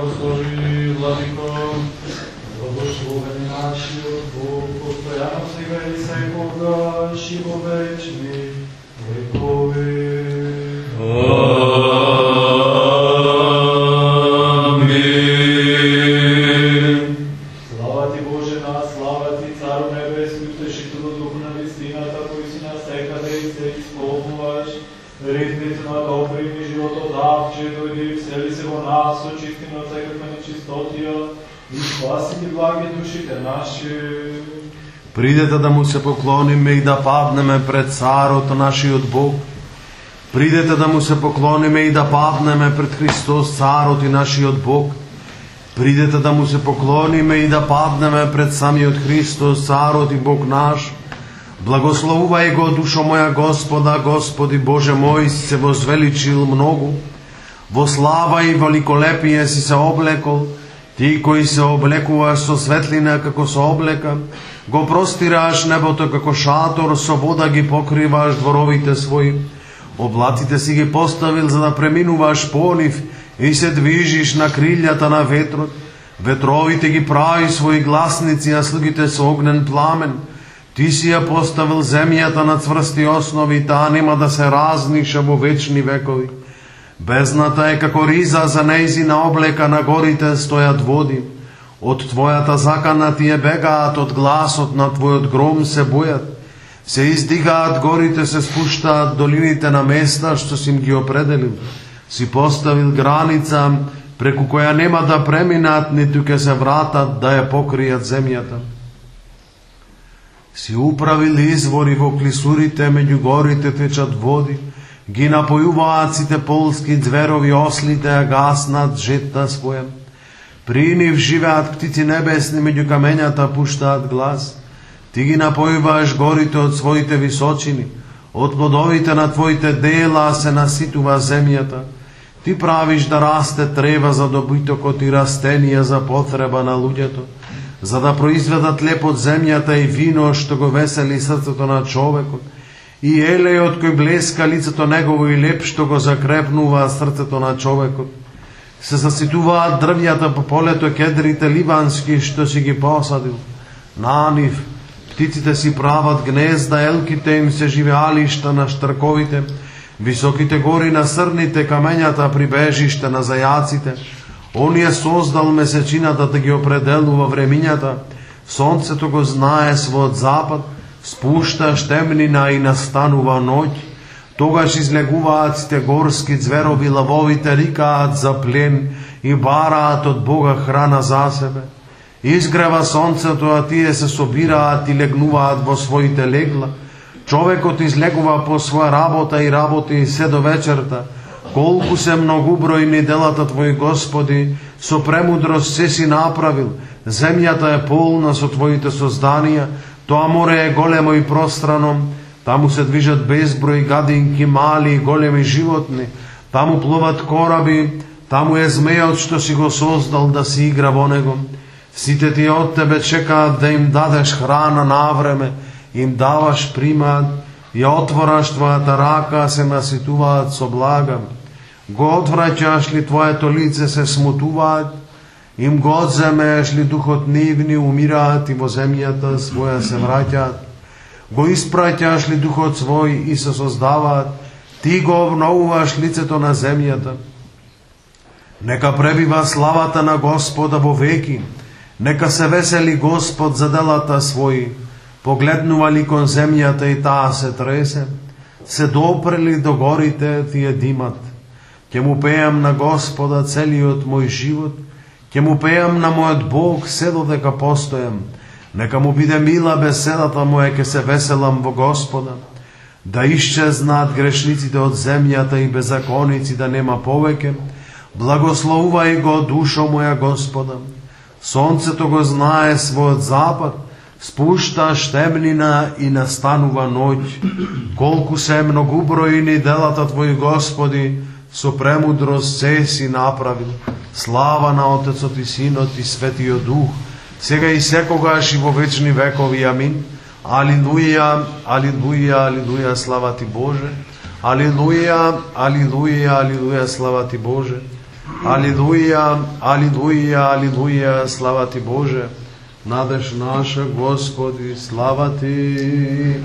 Благослови, Владико, благословен нашиот Бог, постојано сега и секогаш и во вечни векови. Амин. Слава ти Боже наш, слава ти Цару небесни, утешителу Духу на вистината, кој си на секаде и се исполнуваш. Ритмите на добрим и животодавче, дојди и всели се во нас, очисти на всекаква нечистотија и спаси ти благи душите наши. Придете да му се поклониме и да паднеме пред Царот нашиот Бог. Придете да му се поклониме и да паднеме пред Христос, Царот и нашиот Бог. Придете да му се поклониме и да паднеме пред самиот Христос, Царот и Бог наш. Благословувај го, душо моја Господа, Господи Боже мој, си се возвеличил многу. Во слава и великолепие си се облекол. Ти кој се облекуваш со светлина како со облека, го простираш небото како шатор, со вода ги покриваш дворовите своји. Облаците си ги поставил за да преминуваш по нив и се движиш на крилјата на ветрот. Ветровите ги прави своји гласници, а слугите со огнен пламен. Ти си ја поставил земјата на цврсти основи, таа нема да се разниша во вечни векови. Бездната е како риза за нејзина облека, на горите стојат води. Од твојата закана тие бегаат, од гласот на твојот гром се бојат. Се издигаат горите, се спуштаат долините на места што си им ги определил. Си поставил граница преку која нема да преминат, ниту ќе се вратат да ја покријат земјата. Си управил извори во клисурите, меѓу горите течат води, ги напојуваат сите полски зверови, ослите ја гаснат жетта своја. При нив живеат птици небесни, меѓу камењата пуштаат глас. Ти ги напојуваш горите од своите височини, од плодовите на твоите дела се наситува земјата. Ти правиш да расте трева за добитокот и растенија за потреба на луѓето, за да произведат леп од земјата и вино што го весели срцето на човекот, и елејот кој блеска лицето негово и леп што го закрепнува срцето на човекот. Се заситуваат дрвјата по полето, кедрите ливански што си ги посадил. На нив птиците си прават гнезда, елките им се живеалишта на штрковите, високите гори на срните, камењата прибежиште на зајаците. Он ја создал месечината да ги определува времињата, сонцето го знае својот запад, спушта штемнина и настанува ноќ. Тогаш излегуваат сите горски зверови, лавовите рикаат за плен и бараат од Бога храна за себе. Изгрева сонцето, а тие се собираат и легнуваат во своите легла. Човекот излегува по своја работа и работи се до вечерта. Колку се многубројни делата Твои, Господи, со премудрост се си направил. Земјата е полна со Твоите созданија, тоа море е големо и пространо, таму се движат безброј гадинки, мали и големи животни, таму плуват кораби, таму е змејот што си го создал да си игра во него. Сите тие од Тебе чекаат да им дадеш храна на време, им даваш примат, ја отвораш Твојата рака, се наситуваат со блага. Го отвраќаш ли Твоето лице, се смутуваат, им го одземеш ли духот нивни, умираат и во земјата своја се враќаат. Го испраќаш ли духот свој и се создаваат, ти го обновуваш лицето на земјата. Нека пребива славата на Господа во веки, нека се весели Господ за делата своји. Погледнува ли кон земјата и таа се тресе, се допрели до горите тие димат. Ке му пеам на Господа целиот мој живот, ке му пеам на мојот Бог се додека постојам. Нека му биде мила беседата моја, ке се веселам во Господа. Да исчезнат грешниците од земјата и беззаконици да нема повеќе. Благословувај го, душо моја Господа. Сонцето го знае својот запад, спушта штемнина и настанува ноќ. Колку се многубројни делата Твои, Господи, со премудрост се си направил. Слава на Отецот и Синот и Светиот Дух, сега и секогаш и во вечни векови. Амин. Алилуја, алилуја, алилуја, слава Ти Боже. Алилуја, алилуја, алилуја, слава Ти Боже. Алилуя, алилуя, алилуя, слава Ти Боже, надеж наша, Господи, слава Ти.